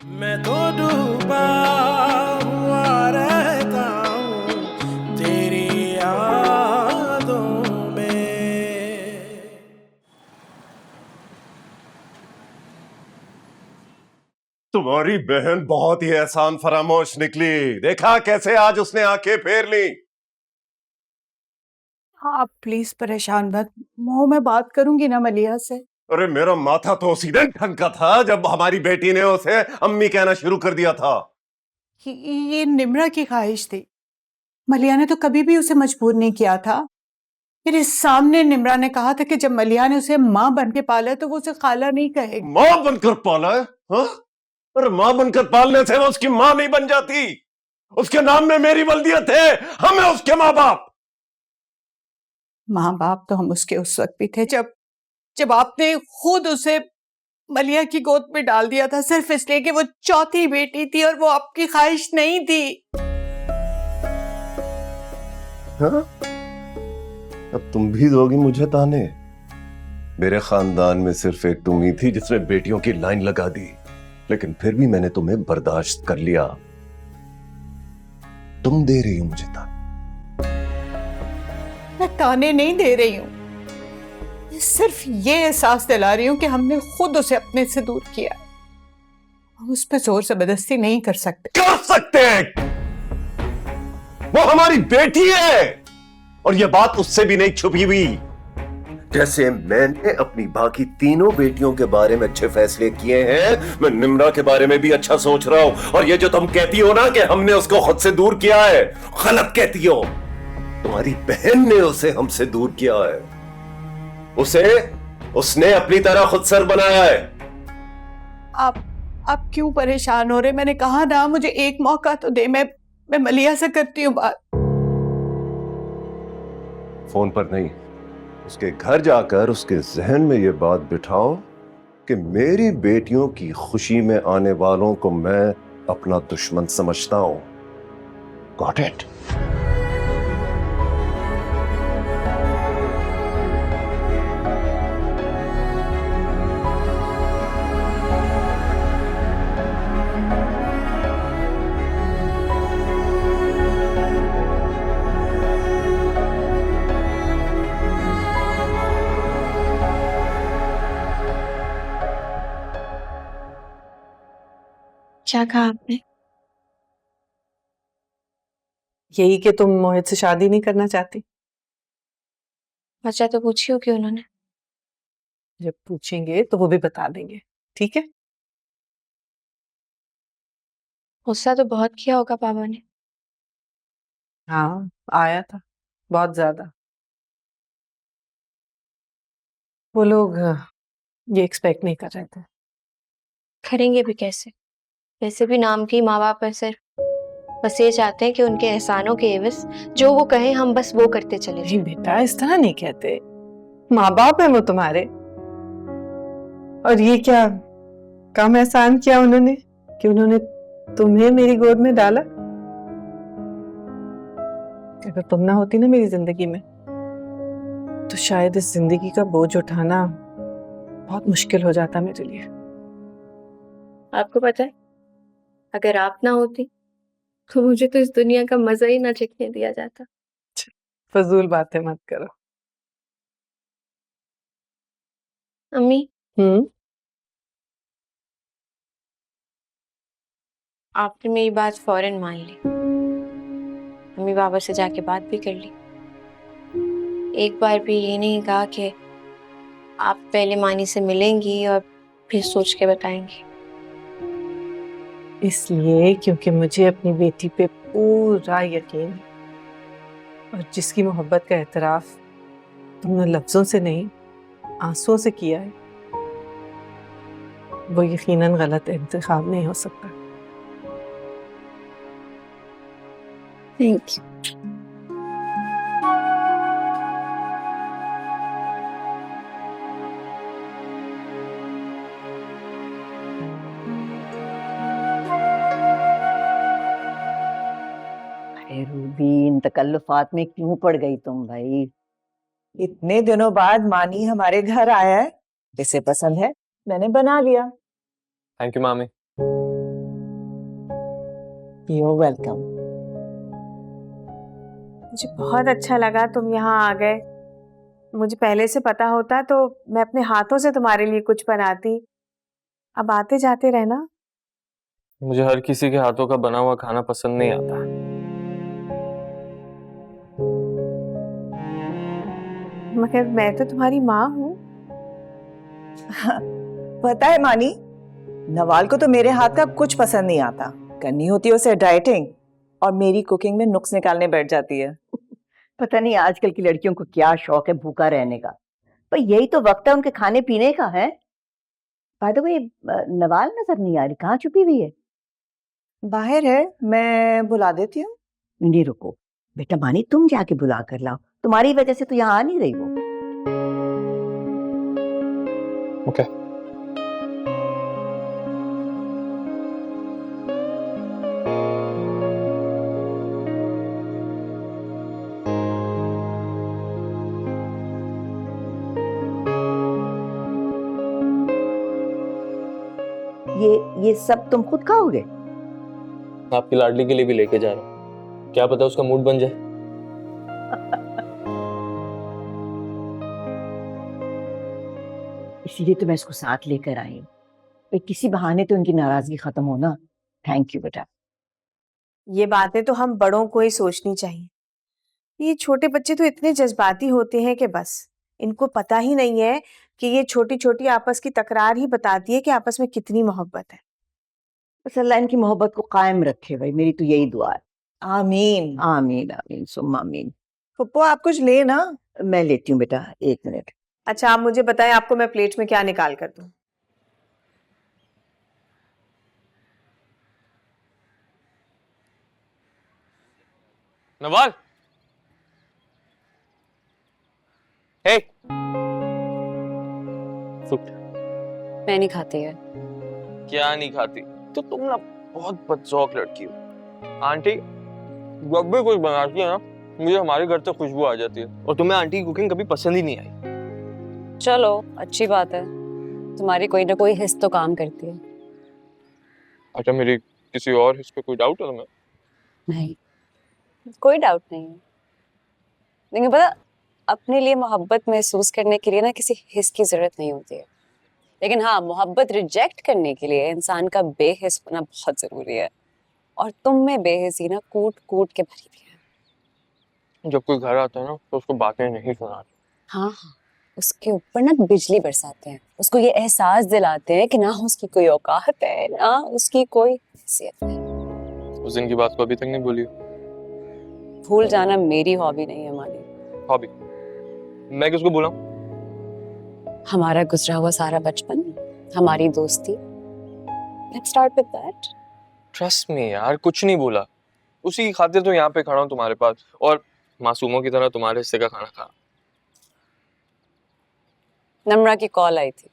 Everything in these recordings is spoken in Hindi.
मैं तो डूबा हुआ रहता हूँ तेरी यादों में। तुम्हारी बहन बहुत ही एहसान फरामोश निकली। देखा कैसे आज उसने आंखें फेर ली। आप प्लीज परेशान मत, मैं बात करूंगी ना मलिहा से। अरे मेरा माथा तो उसी दिन ठनका था जब हमारी बेटी ने उसे अम्मी कहना शुरू कर दिया था। ये निम्रा की ख्वाहिश थी, मलिहा ने तो कभी भी उसे मजबूर नहीं किया था। मेरे सामने निम्रा ने कहा था कि जब मलिहा ने उसे माँ बन के पाला है तो वो उसे खाला नहीं कहेगी। माँ बनकर पाला है? हाँ? अरे माँ बनकर पालने से वो उसकी माँ नहीं बन जाती। उसके नाम में मेरी वल्दियत है, हम हैं उसके माँ बाप। माँ बाप तो हम उसके उस वक्त भी थे जब आपने खुद उसे मलिहा की गोद में डाल दिया था, सिर्फ इसलिए कि वो चौथी बेटी थी और वो आपकी ख्वाहिश नहीं थी। हाँ? अब तुम भी दोगी मुझे ताने? मेरे खानदान में सिर्फ एक तुम ही थी जिसने बेटियों की लाइन लगा दी, लेकिन फिर भी मैंने तुम्हें बर्दाश्त कर लिया। तुम दे रही हो मुझे ताने। मैं ताने नहीं दे रही हूं, सिर्फ ये एहसास दिला रही हूं कि हमने खुद उसे अपने से दूर किया। हम उस पर जोर जबरदस्ती नहीं कर सकते। कर सकते हैं, वो हमारी बेटी है और ये बात उससे भी नहीं छुपी हुई। जैसे मैंने अपनी बाकी तीनों बेटियों के बारे में अच्छे फैसले किए हैं, मैं निम्रा के बारे में भी अच्छा सोच रहा हूं। और ये जो तुम कहती हो ना कि हमने उसको खुद से दूर किया है, गलत कहती हो। तुम्हारी बहन ने उसे हमसे दूर किया है। उसने अपनी तरह खुद सर बनाया है। आप क्यों परेशान हो रहे? मैंने कहा ना, मुझे एक मौका तो दे, मैं मलिहा से करती हूँ बात। फोन पर नहीं, उसके घर जाकर उसके जहन में यह बात बिठाओ कि मेरी बेटियों की खुशी में आने वालों को मैं अपना दुश्मन समझता हूं। Got it? क्या कहा आपने? यही कि तुम मोहित से शादी नहीं करना चाहती। वजह तो पूछी होगी उन्होंने। जब पूछेंगे तो वो भी बता देंगे, ठीक है? गुस्सा तो बहुत किया होगा पापा ने। हाँ, आया था, बहुत ज्यादा। वो लोग ये एक्सपेक्ट नहीं कर रहे थे। करेंगे भी कैसे? वैसे भी नाम की माँ बाप ऐसे बस ये चाहते हैं कि उनके एहसानों के एवज जो वो कहें हम बस वो करते चले नहीं जाएं। बेटा, इस तरह नहीं कहते। माँ बाप है वो तुम्हारे। और ये क्या कम एहसान किया उन्होंने कि उन्होंने तुम्हें मेरी गोद में डाला? अगर तुम ना होती ना मेरी जिंदगी में तो शायद इस जिंदगी का बोझ उठाना बहुत मुश्किल हो जाता मेरे लिए। आपको पता है, अगर आप ना होती तो मुझे तो इस दुनिया का मजा ही ना चखने दिया जाता। फजूल बातें मत करो। अम्मी, आपने मेरी बात फौरन मान ली। मम्मी बाबा से जाके बात भी कर ली। एक बार भी ये नहीं कहा कि आप पहले मानी से मिलेंगी और फिर सोच के बताएंगी। इसलिए क्योंकि मुझे अपनी बेटी पे पूरा यकीन है और जिसकी मोहब्बत का एतराफ तुमने लफ्जों से नहीं आंसुओं से किया है, वो यकीनन गलत इंतखाब नहीं हो सकता। Thank you. रूबी, इन तकल्लुफात में क्यों पड़ गई तुम भाई? इतने दिनों बाद मानी हमारे घर आया है, इसे पसंद है, मैंने बना लिया। थैंक यू मामी। You're welcome. मुझे बहुत अच्छा लगा तुम यहाँ आ गए। मुझे पहले से पता होता तो मैं अपने हाथों से तुम्हारे लिए कुछ बनाती। अब आते जाते रहना। मुझे हर किसी के हाथों का बना हुआ खाना पसंद नहीं आता। मगर मैं तो तुम्हारी माँ हूँ। पता है मानी, नवाल को तो मेरे हाथ का कुछ पसंद नहीं आता। करनी होती है उसे डाइटिंग और मेरी कुकिंग में नुक्स निकालने बैठ जाती है। पता नहीं आजकल की लड़कियों को क्या शौक है भूखा रहने का, पर यही तो वक्त है उनके खाने पीने का है। बाय द वे, नवाल नजर नहीं आ रही, कहाँ छुपी हुई है? बाहर है, मैं बुला देती हूँ। नहीं रुको बेटा, मानी तुम जाके बुला कर लाओ, तुम्हारी वजह से तो यहाँ आ नहीं रही वो। ओके। ये सब तुम खुद खाओगे? आपकी लाडली के लिए भी लेके जा रहा हूँ, क्या पता उसका मूड बन जाए। इसीलिए तो मैं इसको साथ लेकर आई हूँ, किसी बहाने तो उनकी नाराजगी खत्म हो ना। थैंक यू बेटा। ये बातें तो हम बड़ों को ही सोचनी चाहिए। ये छोटे बच्चे तो इतने जज्बाती होते हैं कि बस इनको पता ही नहीं है कि ये छोटी छोटी आपस की तकरार ही बताती है कि आपस में कितनी मोहब्बत है। बस अल्लाह इनकी मोहब्बत को कायम रखे भाई, मेरी तो यही दुआ है। आमीन आमीन आमीन सुम्मा आमीन। पप्पू, आप कुछ ले ना। मैं लेती हूँ बेटा, 1 मिनट। अच्छा, आप मुझे बताएं आपको मैं प्लेट में क्या निकाल कर दूं? नवाल, हे, फ्रूट। मैं नहीं खाती है। क्या नहीं खाती? तो तुम ना बहुत बदजौक लड़की हो। आंटी जब भी कुछ बनाती है ना, मुझे हमारे घर से खुशबू आ जाती है, और तुम्हें आंटी की कुकिंग कभी पसंद ही नहीं आई। चलो अच्छी बात है, तुम्हारी कोई ना कोई हिस्स तो काम करती है। अच्छा, मेरी किसी और हिस्स पे कोई डाउट है तुम्हें? नहीं, कोई डाउट नहीं है। लेकिन पता, अपने लिए मोहब्बत महसूस करने के लिए ना किसी हिस्स की जरूरत नहीं होती है। लेकिन हाँ, मोहब्बत रिजेक्ट करने के लिए इंसान का बेहिस होना बहुत जरूरी है। और तुम में बेहिसी ना कूट कूट के भरी हुई है। जब कोई घर आता है ना तो उसको बातें नहीं सुनाते। हाँ हाँ, उसके ऊपर ना बिजली बरसाते हैं, उसको ये एहसास दिलाते हैं कि ना उसकी कोई औकात है, ना उसकी कोई हैसियत है। उस दिन की बात को अभी तक नहीं भूली? भूल जाना मेरी हॉबी नहीं है मानी। हॉबी? मैं किसको बोला? हमारा गुजरा हुआ सारा बचपन, हमारी दोस्ती, let's start with that. Trust me यार, कुछ नहीं बोला। उसी की खातिर तो यहाँ पे खड़ा हूँ तुम्हारे पास, और मासूमों की तरह तुम्हारे हिस्से का खाना खा। नम्रा की कॉल आई थी,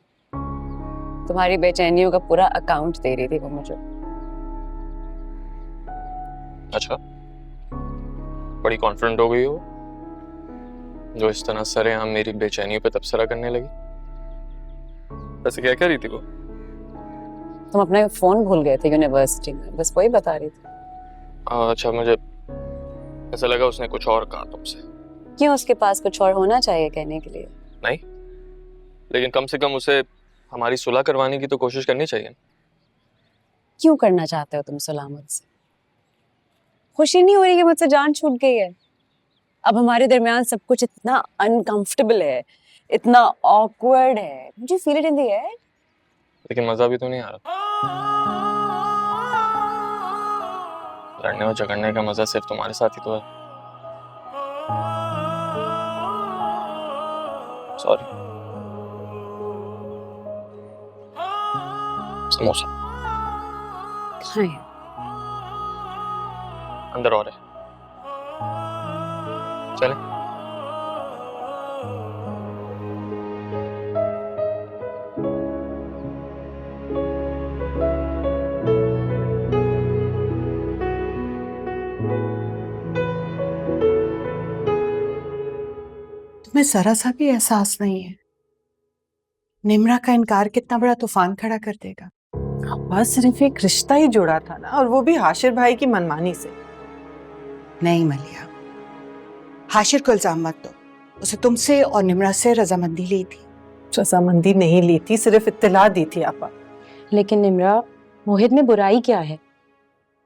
तुम्हारी बेचैनियों का पूरा अकाउंट दे रही थी वो मुझे। अच्छा, बड़ी कॉन्फिडेंट हो गई हो जो इस तरह सरेआम मेरी बेचैनियों पे तबसरा करने लगी। वैसे क्या कह रही थी वो? तुम अपना फोन भूल गए थे यूनिवर्सिटी में, बस वही बता रही थी। अच्छा, मुझे ऐसा लगा उसने कुछ और कहा तुमसे। क्यों, उसके पास कुछ और होना चाहिए कहने के लिए? नहीं, लेकिन कम से कम उसे हमारी सुलह करवाने की तो कोशिश करनी चाहिए। क्यों करना चाहते हो तुम सुलह मुझसे? खुशी नहीं हो रही कि मुझसे जान छूट गई है? अब हमारे दरमियान सब कुछ इतना अनकंफर्टेबल है, इतना ऑकवर्ड है। मुझे feel it in the air. लेकिन मजा भी तो नहीं आ रहा। लड़ने और झगड़ने का मजा सिर्फ तुम्हारे साथ ही तो है। सॉरी। समोसा हाँ, अंदर और है, चले। तुम्हें जरा सा भी एहसास नहीं है निम्रा का इनकार कितना बड़ा तूफान खड़ा कर देगा। बस सिर्फ एक रिश्ता ही जोड़ा था ना, और वो भी हाशिर भाई की मनमानी से। नहीं मलिया, हाशिर को इल्जाम मत दो। उसे तुमसे और निम्रा से रजामंदी ली थी। रजामंदी नहीं ली थी, सिर्फ इत्तला दी थी आपा। लेकिन निम्रा, मोहित में बुराई क्या है?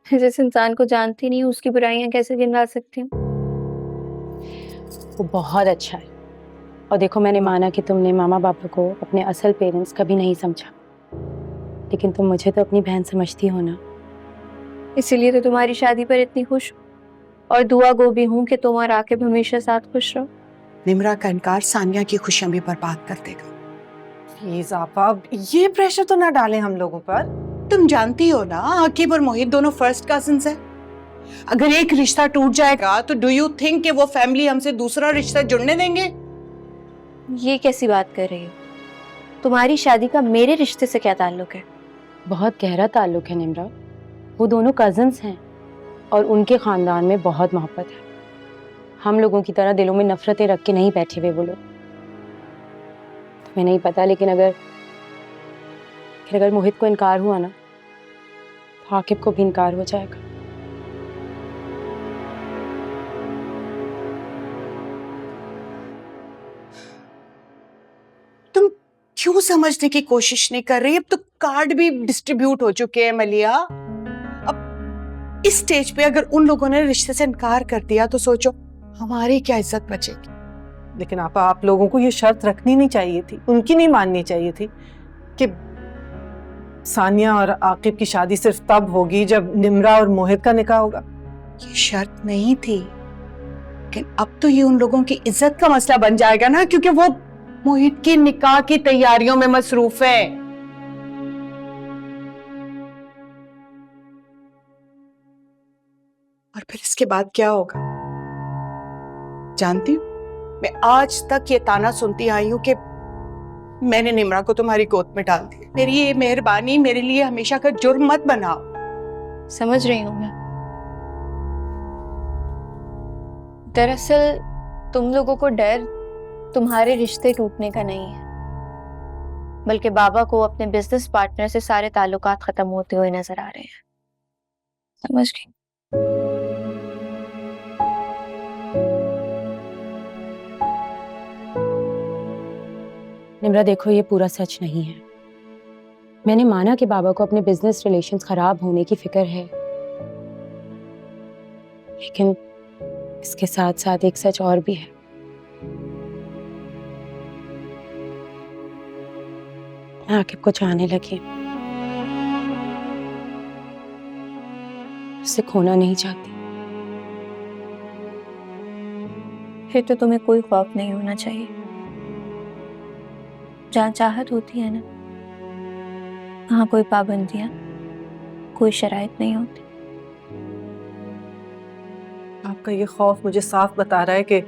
जिस इंसान को जानती नहीं उसकी बुराइयां कैसे गिनवा सकती हूँ? वो बहुत अच्छा है। और देखो, मैंने माना कि तुमने मामा पापा को अपने असल पेरेंट्स कभी नहीं समझा, लेकिन तुम मुझे तो अपनी बहन समझती हो ना। इसीलिए तो तुम्हारी शादी पर इतनी खुश हूँ और दुआ गो भी हूँ कि तुम और आकिब हमेशा साथ खुश रहो। निम्रा का इनकार सानिया की खुशियां भी बर्बाद कर देगा। प्लीज आपा, ये प्रेशर तो ना डालें हम लोगों पर। तुम जानती हो ना, आकिब और मोहित दोनों फर्स्ट कजिन्स हैं। अगर एक रिश्ता टूट जाएगा तो डू यू थिंक कि वो फैमिली हमसे दूसरा रिश्ता जुड़ने देंगे? ये कैसी बात कर रही हो? तुम्हारी शादी का मेरे रिश्ते से क्या ताल्लुक है? बहुत गहरा ताल्लुक है निम्रा। वो दोनों कजिन्स हैं और उनके खानदान में बहुत मोहब्बत है। हम लोगों की तरह दिलों में नफरतें रख के नहीं बैठे हुए वो लोग। तुम्हें नहीं पता, लेकिन अगर मोहित को इनकार हुआ ना, तो आकिब को भी इनकार हो जाएगा। तुम क्यों समझने की कोशिश नहीं कर रही? अब तो कार्ड भी डिस्ट्रीब्यूट हो चुके हैं मलिया। अब इस स्टेज पे अगर उन लोगों ने रिश्ते से इनकार कर दिया तो सोचो हमारी क्या इज्जत बचेगी। लेकिन आपा, आप लोगों को ये शर्त रखनी नहीं चाहिए थी, उनकी नहीं माननी चाहिए थी कि सानिया और आकिब की शादी सिर्फ तब होगी जब निम्रा और मोहित का निकाह होगा। ये शर्त नहीं थी, लेकिन अब तो ये उन लोगों की इज्जत का मसला बन जाएगा ना, क्योंकि वो मोहित की निकाह की तैयारियों में मसरूफ है। और फिर इसके बाद क्या होगा जानती हूँ? मैं आज तक ये ताना सुनती आई हूँ कि मैंने निम्रा को तुम्हारी गोद में डाल दिया। मेरी ये मेहरबानी मेरे लिए हमेशा का जुर्म मत बनाओ। समझ रही हूँ मैं। दरअसल तुम लोगों को डर तुम्हारे रिश्ते टूटने का नहीं है, बल्कि बाबा को अपने बिजनेस पार्टनर से सारे ताल्लुकात खत्म होते हुए नजर आ रहे हैं। समझ गई? निम्रा देखो, ये पूरा सच नहीं है। मैंने माना कि बाबा को अपने बिजनेस रिलेशंस खराब होने की फिक्र है, लेकिन इसके साथ साथ एक सच और भी है। मैं आकिब को चाहने लगी, उसे खोना नहीं चाहती। फिर तो तुम्हें कोई खौफ नहीं होना चाहिए। जहाँ चाहत होती है ना, वहाँ कोई पाबंदियां, कोई शराइत नहीं होती। आपका ये खौफ मुझे साफ बता रहा है कि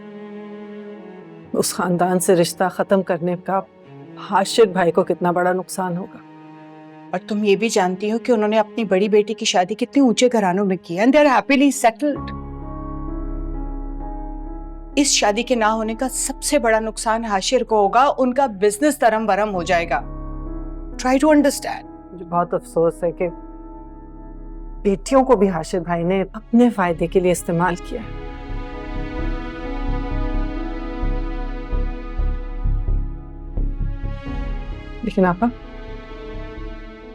उस खानदान से रिश्ता खत्म करने का हाशिर भाई को कितना बड़ा नुकसान होगा। और तुम ये भी जानती हो कि उन्होंने अपनी बड़ी बेटी की शादी कितने ऊंचे घरानों में की, and they are happily settled. इस शादी के ना होने का सबसे बड़ा नुकसान हाशिर को होगा, उनका बिजनेस तरम बरम हो जाएगा। Try to understand. मुझे बहुत अफसोस है कि बेटियों को भी हाशिर भाई ने अपने फायदे के लिए इस्तेमाल किया। लेकिन आपा,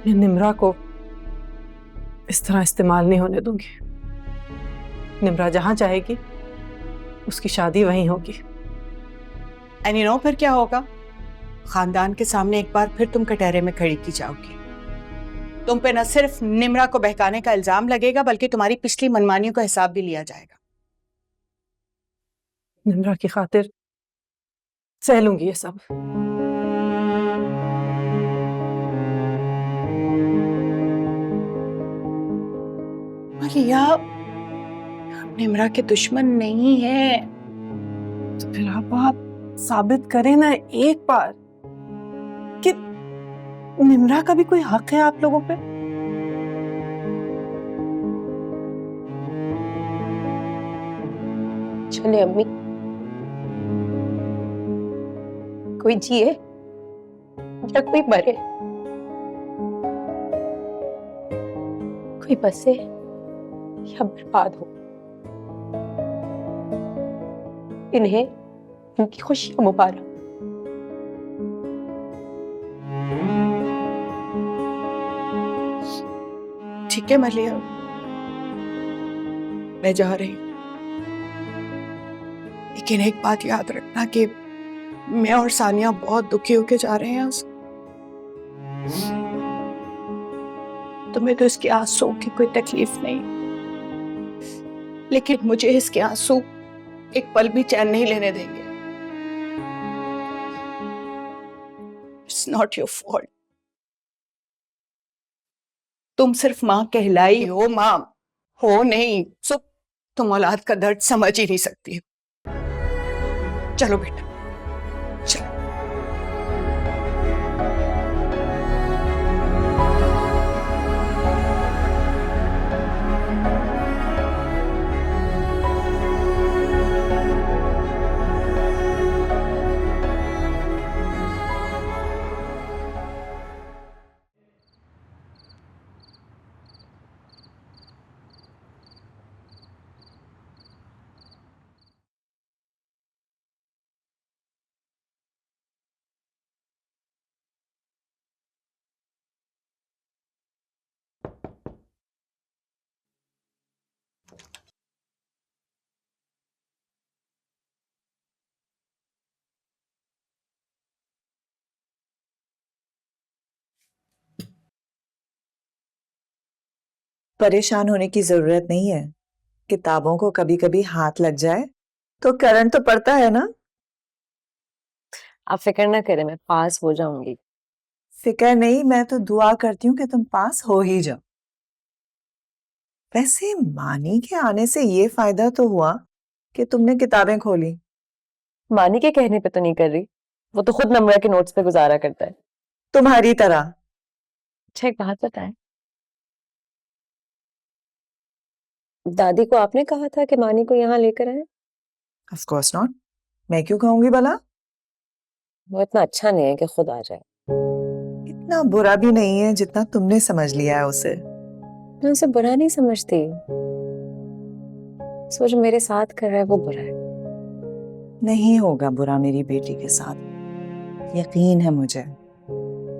मैं निम्रा को इस तरह इस्तेमाल नहीं होने दूंगी। निम्रा जहां चाहेगी उसकी शादी वहीं होगी। एंड यू नो फिर क्या होगा? खानदान के सामने एक बार फिर तुम कटहरे में खड़ी की जाओगी। तुम पे न सिर्फ निम्रा को बहकाने का इल्जाम लगेगा, बल्कि तुम्हारी पिछली मनमानियों का हिसाब भी लिया जाएगा। निम्रा की खातिर सह लूंगी ये सब। मलिया, हम निम्रा के दुश्मन नहीं है। तो फिर आप साबित करें ना एक बार कि निम्रा का भी कोई हक है आप लोगों पे। चले अम्मी, कोई जिए या कोई मरे, कोई बसे या बर्बाद हो, इन्हें इनकी खुशियां मुबारक। ठीक है मलिया, मैं जा रही हूँ, लेकिन एक बात याद रखना कि मैं और सानिया बहुत दुखी होके जा रहे हैं यहाँ से। तुम्हें तो इसके आंसू की कोई तकलीफ नहीं, लेकिन मुझे इसके आंसू एक पल भी चैन नहीं लेने देंगे। It's not your fault. तुम सिर्फ माँ कहलाई हो, माँ हो नहीं। सो तुम औलाद का दर्द समझ ही नहीं सकती हो। चलो बेटा, चलो। परेशान होने की जरूरत नहीं है। किताबों को कभी कभी हाथ लग जाए तो करंट तो पड़ता है ना। आप फिक्र ना करें, मैं पास हो जाऊंगी। फिक्र नहीं, मैं तो दुआ करती हूँ कि तुम पास हो ही जाओ। वैसे मानी के आने से ये फायदा तो हुआ कि तुमने किताबें खोली। मानी के कहने पे तो नहीं कर रही, वो तो खुद नम्रा के नोट्स पे गुजारा करता है, तुम्हारी तरह। अच्छा एक बात बताएं, दादी को आपने कहा था कि मानी को यहाँ लेकर आए? ऑफ कोर्स नॉट, मैं क्यों कहूंगी भला। वो इतना अच्छा नहीं है कि खुद आ जाए। इतना बुरा भी नहीं है जितना तुमने समझ लिया है उसे। मैं उसे बुरा नहीं समझती, सोच मेरे साथ कर रहा है वो बुरा है। नहीं होगा बुरा मेरी बेटी के साथ, यकीन है मुझे।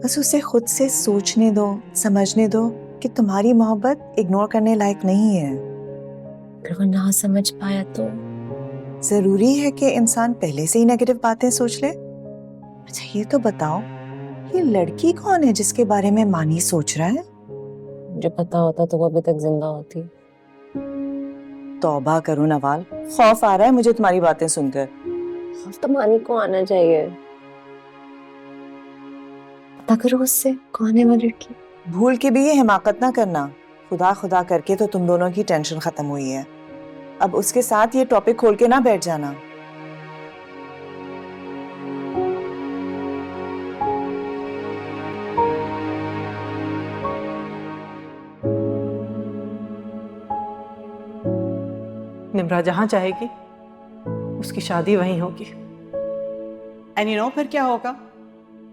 बस उसे खुद से सोचने दो, समझने दो कि तुम्हारी मोहब्बत इग्नोर करने लायक नहीं है। अगर वो ना समझ पाया तो? जरूरी है कि इंसान पहले से ही नेगेटिव बातें सोच ले। अच्छा ये तो बताओ, ये लड़की कौन है जिसके बारे में मानी सोच रहा है? मुझे पता होता तो वो अभी तक जिंदा होती। तौबा करो नवाल, खौफ आ रहा है मुझे तुम्हारी बातें सुनकर। खौफ तो मानी को आना चाहिए। पता करो उससे कौन है वो लड़की। भूल के भी ये हिमाकत ना करना। खुदा खुदा करके तो तुम दोनों की टेंशन खत्म हुई है, अब उसके साथ ये टॉपिक खोल के ना बैठ जाना। निम्रा जहां चाहेगी उसकी शादी वहीं होगी। एंड यू नो फिर क्या होगा?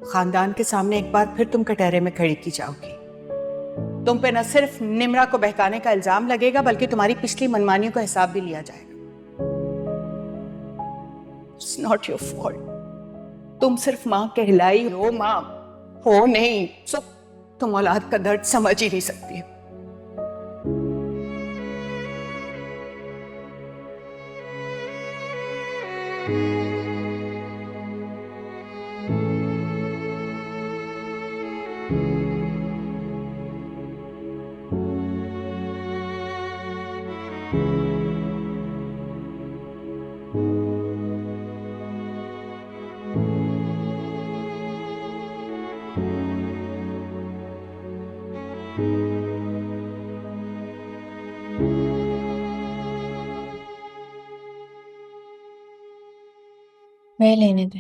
खानदान के सामने एक बार फिर तुम कटहरे में खड़ी की जाओगी। तुम पे न सिर्फ निम्रा को बहकाने का इल्जाम लगेगा, बल्कि तुम्हारी पिछली मनमानियों का हिसाब भी लिया जाएगा। It's not your fault. तुम सिर्फ माँ कहलाई हो, माँ हो नहीं। सो तुम औलाद का दर्द समझ ही नहीं सकती। वह लेने दे।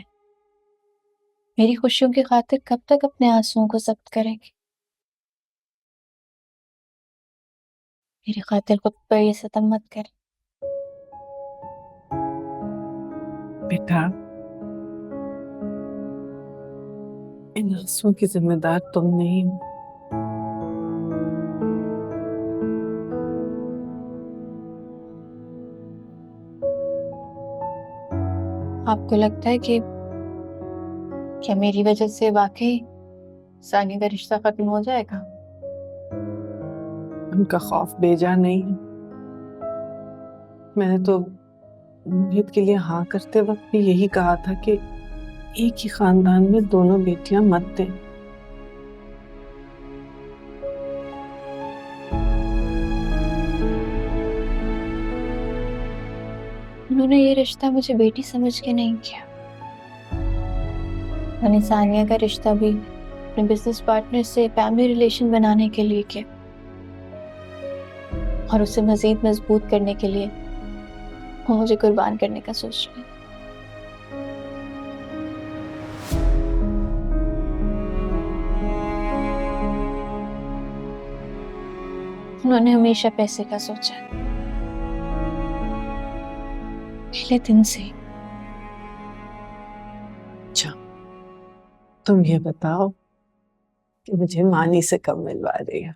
मेरी खुशियों की खातिर कब तक अपने आंसुओं को जब्त करेगी? मेरी खातिर खुद पर ये सितम मत कर। बेटा, इन आंसुओं की जिम्मेदार तुम नहीं हो। आपको लगता है कि क्या मेरी वजह से वाकई सानी का रिश्ता खत्म हो जाएगा? उनका खौफ बेजा नहीं है। मैंने तो मोहित के लिए हाँ करते वक्त भी यही कहा था कि एक ही खानदान में दोनों बेटियां मत दें। उन्होंने ये रिश्ता मुझे बेटी समझ के नहीं किया। मैंने सानिया का रिश्ता भी अपने बिजनेस पार्टनर से फैमिली रिलेशन बनाने के लिए किया और उसे मजीद मजबूत करने के लिए वो मुझे कुर्बान करने का सोच रहे हैं। उन्होंने हमेशा पैसे का सोचा, पहले दिन से। अच्छा, तुम ये बताओ कि मुझे मानी से कब मिलवा रही है?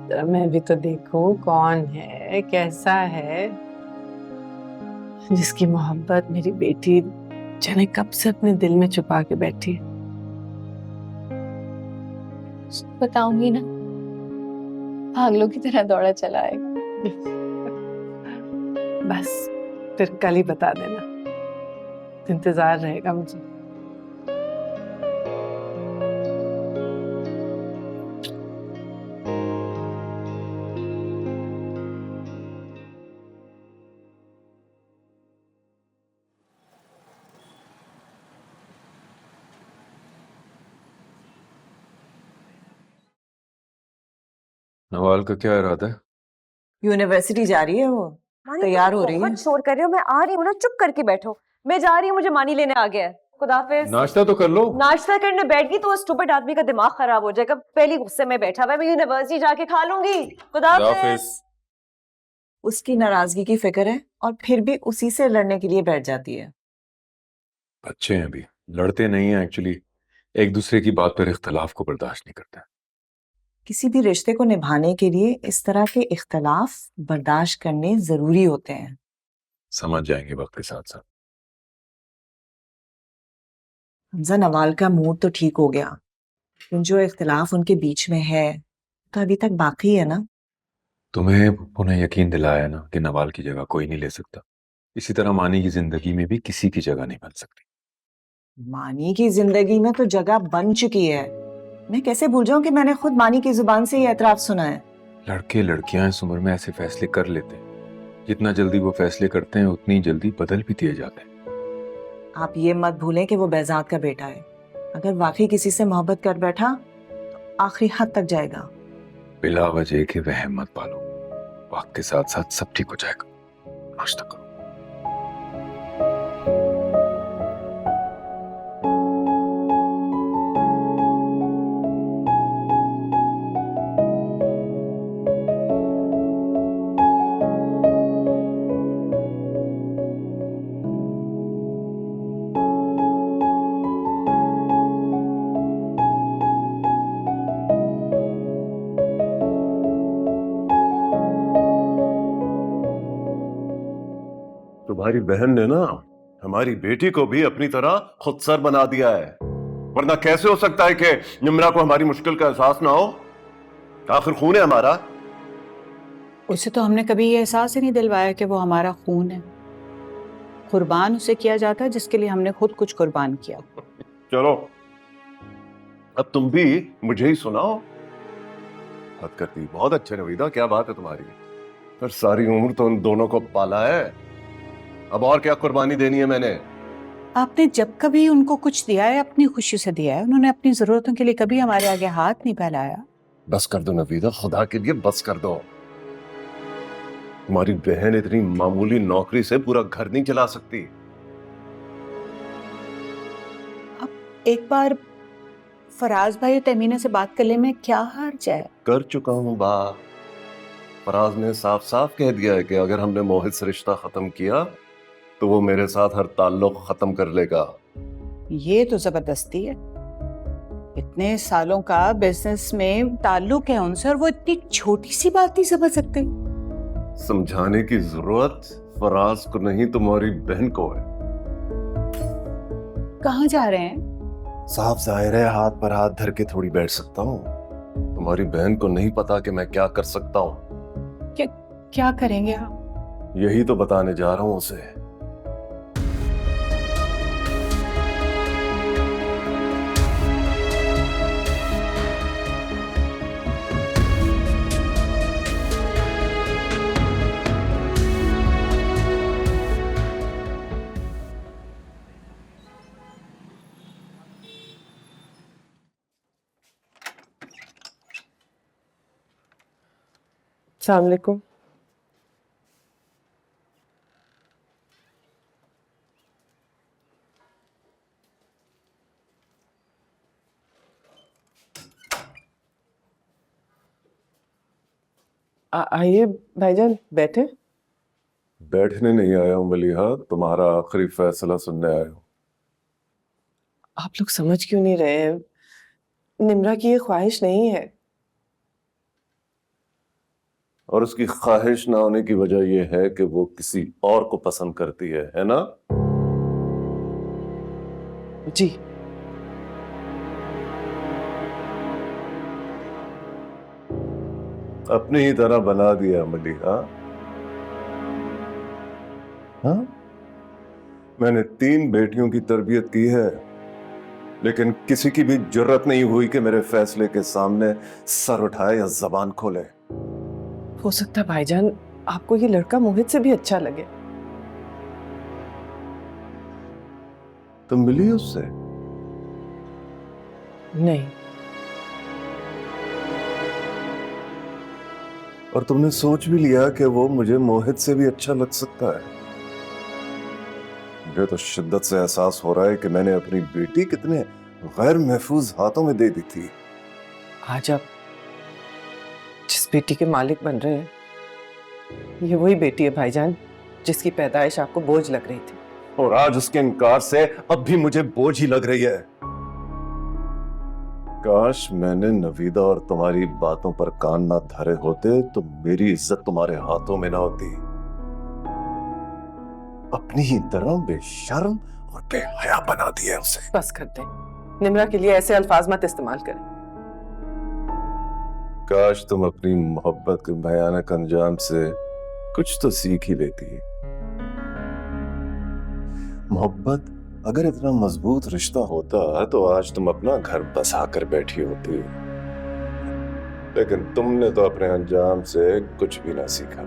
जरा मैं भी तो देखूं कौन है, कैसा है, जिसकी मोहब्बत मेरी बेटी जाने कब से अपने दिल में छुपा के बैठी है। बताऊंगी ना, पागलों की तरह दौड़ा चला आएगा। बस फिर कल ही बता देना, इंतजार रहेगा मुझे। नवाल का क्या इरादा है? यूनिवर्सिटी जा रही है वो, तैयार हो रही है। बहुत शोर कर रहे हो, मैं आ रही हूँ ना, चुप करके बैठो। मैं जा रही हूँ, मुझे मानी लेने आ गया है। खुदाफिज। नाश्ता तो कर लो। नाश्ता करने बैठ गई तो वो स्टूपिड आदमी का दिमाग खराब हो जाएगा। पहली गुस्से में बैठा हुआ है, मैं यूनिवर्सिटी जाके खा लूंगी। खुदाफिज। उसकी नाराजगी की फिक्र है और फिर भी उसी से लड़ने के लिए बैठ जाती है। बच्चे हैं अभी, लड़ते नहीं हैं एक्चुअली, एक दूसरे की बात पर इख्तलाफ को बर्दाश्त नहीं करते। किसी भी रिश्ते को निभाने के लिए इस तरह के इख्तलाफ बर्दाश्त करने जरूरी होते हैं। समझ जाएंगे वक्त के साथ साथ। हमजा, नवाल का मूड तो ठीक हो गया, लेकिन जो इख्तलाफ उनके बीच में है तो अभी तक बाकी है ना। तुम्हें उन्हें यकीन दिलाया ना कि नवाल की जगह कोई नहीं ले सकता, इसी तरह मानी की जिंदगी में भी किसी की जगह नहीं बन सकती। मानी की जिंदगी में तो जगह बन चुकी है। मैं कैसे भूल जाऊं कि मैंने खुद मानी की जुबान से ये एतराफ सुना है। लड़के लड़कियां इस उम्र में ऐसे फैसले कर लेते हैं, जितना जल्दी वो फैसले करते हैं उतनी जल्दी बदल भी दिए जाते हैं। आप ये मत भूलें कि वो बेहजाद का बेटा है। अगर वाकई किसी से मोहब्बत कर बैठा तो आखिरी हद तक जाएगा। बिला वजह के वहम मत पालो, वक्त के साथ साथ सब ठीक हो जाएगा। नाश्ता करो। तुम्हारी बहन ने ना हमारी बेटी को भी अपनी तरह खुदसर बना दिया है, वरना कैसे हो सकता है कि निम्रा को हमारी मुश्किल का एहसास ना हो? आखिर खून है हमारा। उसे तो हमने कभी ये एहसास ही नहीं दिलवाया कि वो हमारा खून है। कुर्बान उसे किया जाता है जिसके लिए हमने खुद कुछ कुर्बान किया। चलो अब तुम भी मुझे ही सुनाओ। हद करती, बहुत अच्छे नवीदा, क्या बात है तुम्हारी। पर सारी उम्र तो उन दोनों को पाला है, अब और क्या कुर्बानी देनी है मैंने? आपने जब कभी उनको कुछ दिया है अपनी खुशी से दिया है। उन्होंने अपनी जरूरतों के लिए कभी हमारे आगे हाथ नहीं फैलाया। बस कर दो नवीदा, खुदा के लिए बस कर दो। तुम्हारी बहन इतनी मामूली नौकरी से पूरा घर नहीं चला सकती। अब एक बार फराज भाई और तमीना से बात कर ले, में क्या हार जाए। कर चुका हूँ बात। फराज ने साफ साफ कह दिया है कि अगर हमने मोहित से रिश्ता खत्म किया तो वो मेरे साथ हर ताल्लुक खत्म कर लेगा। ये तो जबरदस्ती है। इतने सालों का बिजनेस में ताल्लुक है उनसे और वो इतनी छोटी सी बात नहीं समझ सकते। समझाने की जरूरत फराज को नहीं, तुम्हारी बहन को है। कहाँ जा रहे हैं? साफ जाहिर है हाथ पर हाथ धर के थोड़ी बैठ सकता हूँ। तुम्हारी बहन को नहीं पता कि मैं क्या कर सकता हूँ। क्या करेंगे आप? यही तो बताने जा रहा हूँ उसे। अस्सलाम वालेकुम। आइए भाईजान, बैठे। बैठने नहीं आया हूँ मलीहा, तुम्हारा आखिरी फैसला सुनने आया हूँ। आप लोग समझ क्यों नहीं रहे हैं? निम्रा की ये ख्वाहिश नहीं है। और उसकी ख्वाहिश ना होने की वजह यह है कि वो किसी और को पसंद करती है ना? जी। अपनी ही तरह बना दिया मलीहा। हाँ, मैंने 3 बेटियों की तरबियत की है, लेकिन किसी की भी जुर्रत नहीं हुई कि मेरे फैसले के सामने सर उठाए या जबान खोले। हो सकता है भाईजान आपको ये लड़का मोहित से भी अच्छा लगे। तुम मिली उससे? नहीं। और तुमने सोच भी लिया कि वो मुझे मोहित से भी अच्छा लग सकता है? मुझे तो शिद्दत से एहसास हो रहा है कि मैंने अपनी बेटी कितने गैर महफूज हाथों में दे दी थी। आज आप जिस बेटी के मालिक बन रहे हैं, ये वही बेटी है भाईजान जिसकी पैदाइश आपको बोझ लग रही थी। और आज उसके इनकार से अब भी मुझे बोझ ही लग रही है। काश मैंने नवीदा और तुम्हारी बातों पर कान ना धरे होते तो मेरी इज्जत तुम्हारे हाथों में ना होती। अपनी ही तरह बेशर्म और बेहया बना दिया उसे। बस कर दें, निम्रा के लिए ऐसे अल्फाज मत इस्तेमाल करें। काश तुम अपनी मोहब्बत के भयानक अंजाम से कुछ तो सीख ही लेती। मोहब्बत अगर इतना मजबूत रिश्ता होता तो आज तुम अपना घर बसा कर बैठी होती, लेकिन तुमने तो अपने अंजाम से कुछ भी ना सीखा।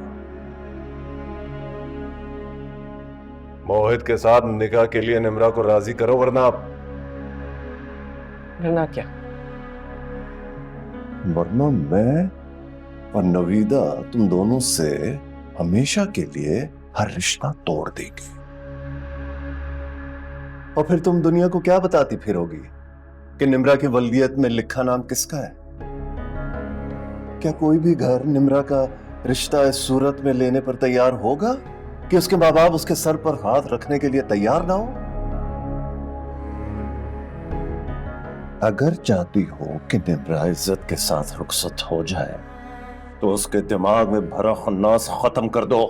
मोहित के साथ निकाह के लिए निम्रा को राजी करो, वरना क्या? वरना मैं और नवीदा तुम दोनों से हमेशा के लिए हर रिश्ता तोड़ देगी। और फिर तुम दुनिया को क्या बताती फिरोगी कि निम्रा की वल्दियत में लिखा नाम किसका है? क्या कोई भी घर निम्रा का रिश्ता इस सूरत में लेने पर तैयार होगा कि उसके माँ बाप उसके सर पर हाथ रखने के लिए तैयार ना हो? अगर चाहती हो कि निम्रा इज्जत के साथ रुखसत हो जाए तो उसके दिमाग में भरा खन्नास खत्म कर दो।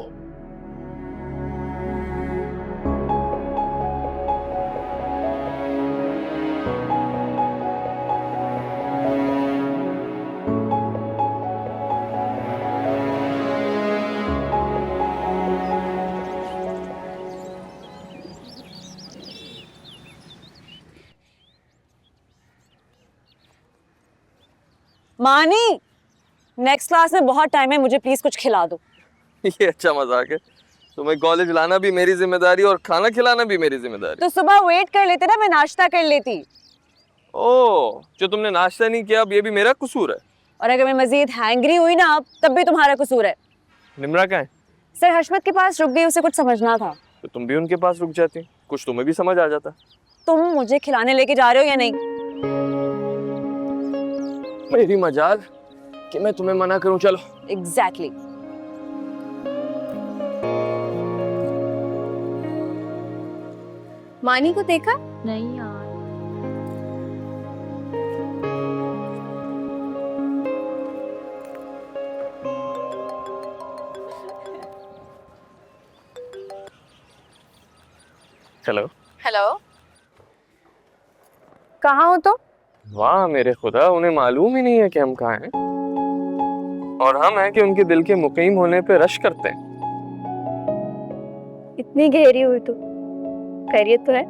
मानी, नेक्स्ट क्लास में बहुत टाइम है, मुझे प्लीज कुछ खिला दो। ये अच्छा मजाक है। तुम्हें कॉलेज लाना भी मेरी जिम्मेदारी और खाना खिलाना भी मेरी जिम्मेदारी। तो सुबह वेट कर लेते ना, मैं नाश्ता कर लेती। ओह, जो तुमने नाश्ता नहीं किया अब ये भी मेरा कसूर है? और अगर मैं मजीद हैंग्री हुई ना अब, तब भी तुम्हारा कसूर है। निम्रा कहाँ है? सर हशमत के पास रुक गई, उसे कुछ समझना था। तो तुम भी उनके पास रुक जाती, कुछ तुम्हें भी समझ आ जाता। तुम मुझे खिलाने लेके जा रहे हो या नहीं? मेरी मजाल कि मैं तुम्हें मना करूं। चलो। एग्जैक्टली। मानी को देखा? नहीं यार। हेलो। हेलो, कहाँ हो तुम? वाह मेरे खुदा, उन्हें मालूम ही नहीं है कि हम कहाँ हैं और हम हैं कि उनके दिल के मुकीम होने पे रश करते हैं। इतनी गहरी हुई तो खैरियत तो है?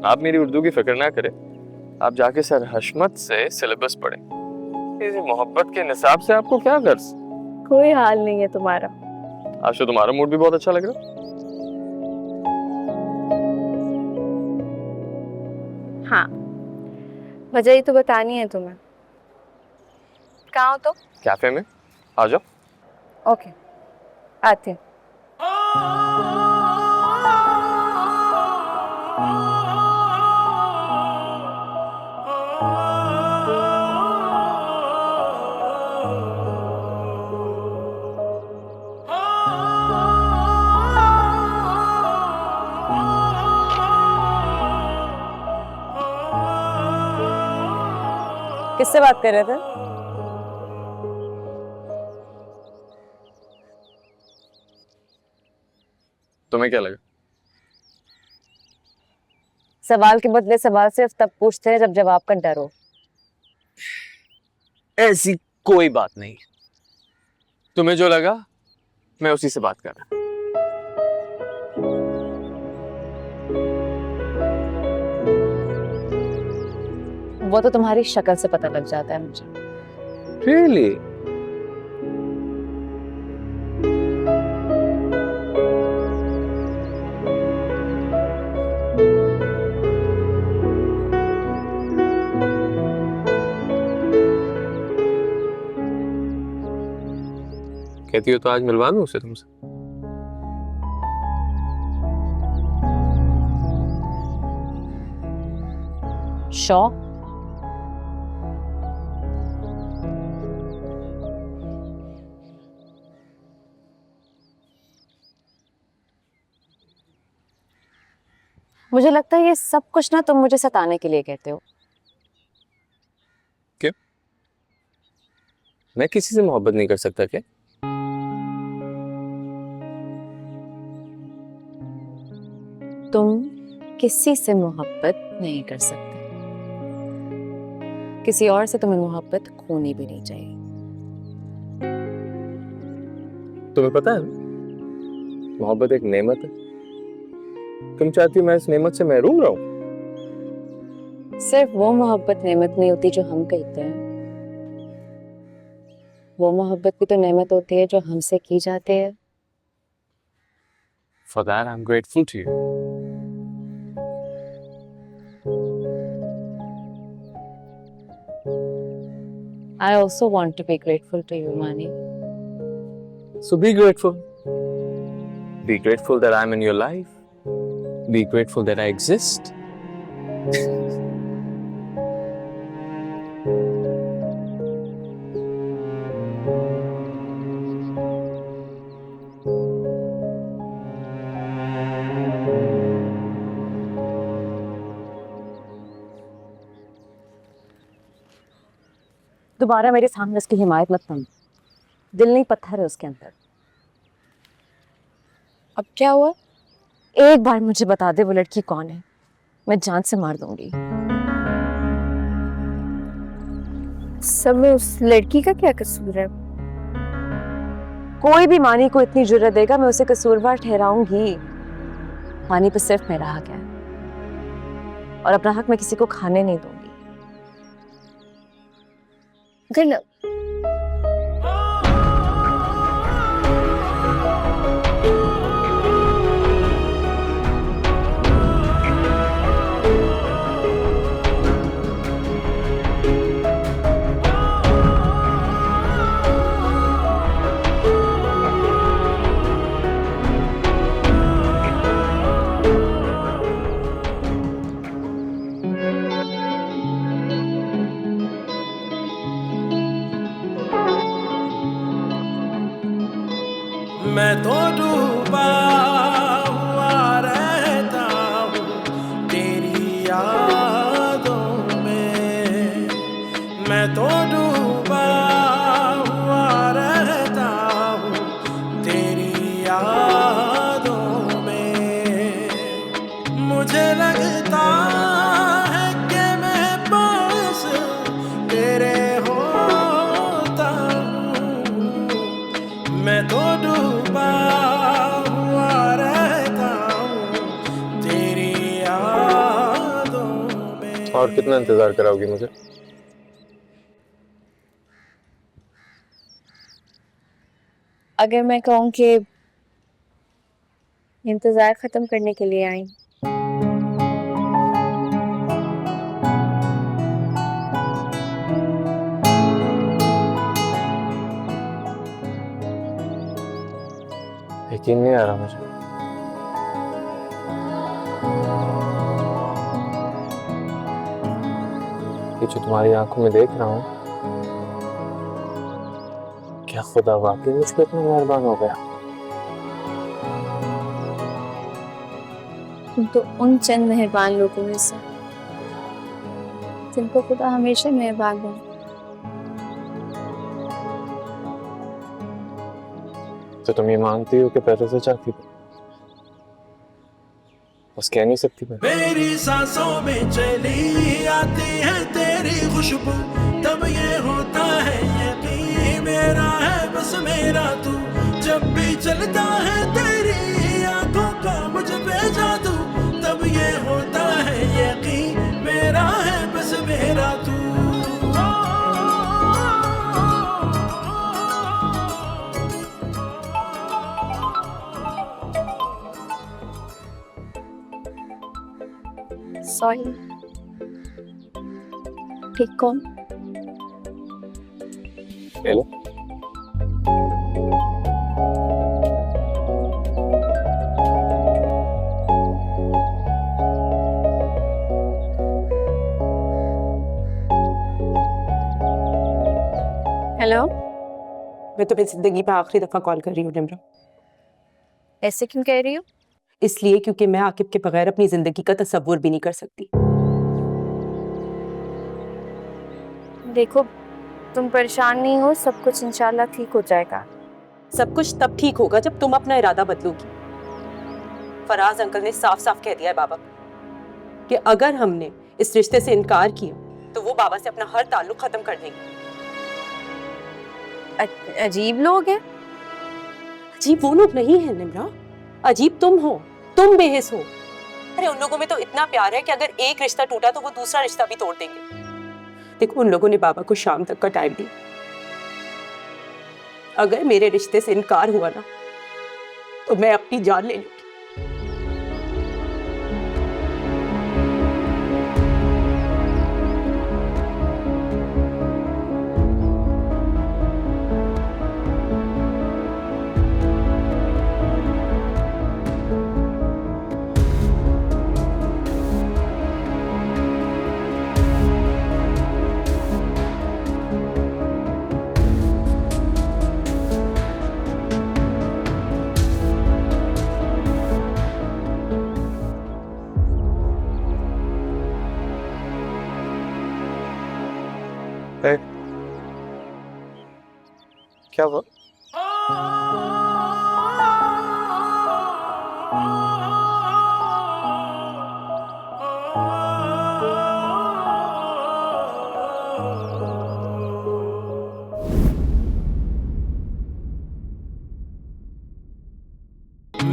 आप मेरी उर्दू की फिक्र ना करें, आप जाके सर हशमत से सिलेबस पढ़ें। इसी मोहब्बत के निसाब से आपको क्या गर्ज? कोई हाल नहीं है तुम्हारा। आज तो तुम्हारा मूड भी बहुत अच्छा लग रहा है। हाँ, वजह ही तो बतानी है तुम्हें। कहाँ हो तुम? कैफे में, आ जाओ। ओके, आते हैं। किससे बात कर रहे थे? तुम्हें क्या लगा? सवाल के बदले सवाल सिर्फ तब पूछते हैं जब जवाब का डर हो। ऐसी कोई बात नहीं, तुम्हें जो लगा मैं उसी से बात कर रहा। वो तो तुम्हारी शक्ल से पता लग जाता है मुझे। Really? कहती हो तो आज मिलवा दूं उसे तुमसे। शौ मुझे लगता है ये सब कुछ ना तुम मुझे सताने के लिए कहते हो। क्यों? मैं किसी से मोहब्बत नहीं कर सकता क्या? तुम किसी से मोहब्बत नहीं कर सकते, किसी और से तुम्हें मोहब्बत खोनी भी नहीं चाहिए। तुम्हें पता है मोहब्बत एक नेमत है। तुम चाहती हो मैं इस नेमत से महरूम रहूं? सिर्फ वो मोहब्बत नेमत नहीं होती जो हम कहते हैं, वो मोहब्बत भी तो नेमत होती है जो हमसे की जाती है। For that I'm grateful to you. I also want to be grateful to you, Maani. So be grateful. Be grateful that I'm in your life. Be grateful that I exist. दोबारा मेरे सामने उसकी हिमायत मत करना। दिल नहीं पत्थर है उसके अंदर। अब क्या हुआ? एक बार मुझे बता दे वो लड़की कौन है, मैं जान से मार दूंगी। सब में उस लड़की का क्या कसूर है? कोई भी मानी को इतनी जुर्रत देगा मैं उसे कसूरवार ठहराऊंगी। मानी पे सिर्फ मेरा हक है और अपना हक मैं किसी को खाने नहीं दूंगी। Good. मुझे लगता है कि मैं पास तेरे होता हूँ, मैं तो डूबा हुआ रहता हूँ तेरी यादों में। और कितना इंतजार कराओगी मुझे? अगर मैं कहूँ कि इंतजार खत्म करने के लिए आई, यकीन नहीं आ रहा मुझे। ये जो तुम्हारी आंखों में देख रहा हूँ, क्या खुदा वाकई मुझ पर इतना मेहरबान हो गया? तुम तो उन चंद मेहरबान लोगों में से जिनको खुदा हमेशा मेहरबान बने। तो तुम ये मानती हो कि पहले से चाहती थी, बस कह नहीं सकती मैं। मेरी सांसों में चली आती है तेरी खुशबू, तब ये होता है यकीन मेरा है बस मेरा तू। जब भी चलता है तेरी आंखों का मुझ पे जादू, तब ये होता है यकीन मेरा है बस मेरा तू। सॉरी, ठीक कौन? हेलो, हेलो, मैं तुम्हें जिंदगी में आखिरी दफा कॉल कर रही हूँ निम्रा। ऐसे क्यों कह रही हो? इसलिए क्योंकि मैं आकिब के बगैर अपनी जिंदगी का तसव्वुर भी नहीं कर सकती। देखो, तुम परेशान नहीं हो, सब कुछ इंशाल्लाह ठीक हो जाएगा। सब कुछ तब ठीक होगा जब तुम अपना इरादा बदलोगी। फराज अंकल ने साफ साफ कह दिया है बाबा कि अगर हमने इस रिश्ते से इनकार किया तो वो बाबा से अपना हर ताल्लुक खत्म कर देंगे। अजीब लोग हैं। अजीब वो लोग नहीं है निम्रा, अजीब तुम हो, तुम बेहिस हो। अरे उन लोगों में तो इतना प्यार है कि अगर एक रिश्ता टूटा तो वो दूसरा रिश्ता भी तोड़ देंगे। देखो, उन लोगों ने बाबा को शाम तक का टाइम दिया। अगर मेरे रिश्ते से इनकार हुआ ना तो मैं अपनी जान ले लूंगी। क्या हुआ?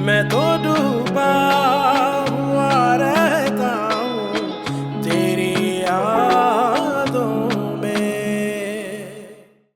मैं तो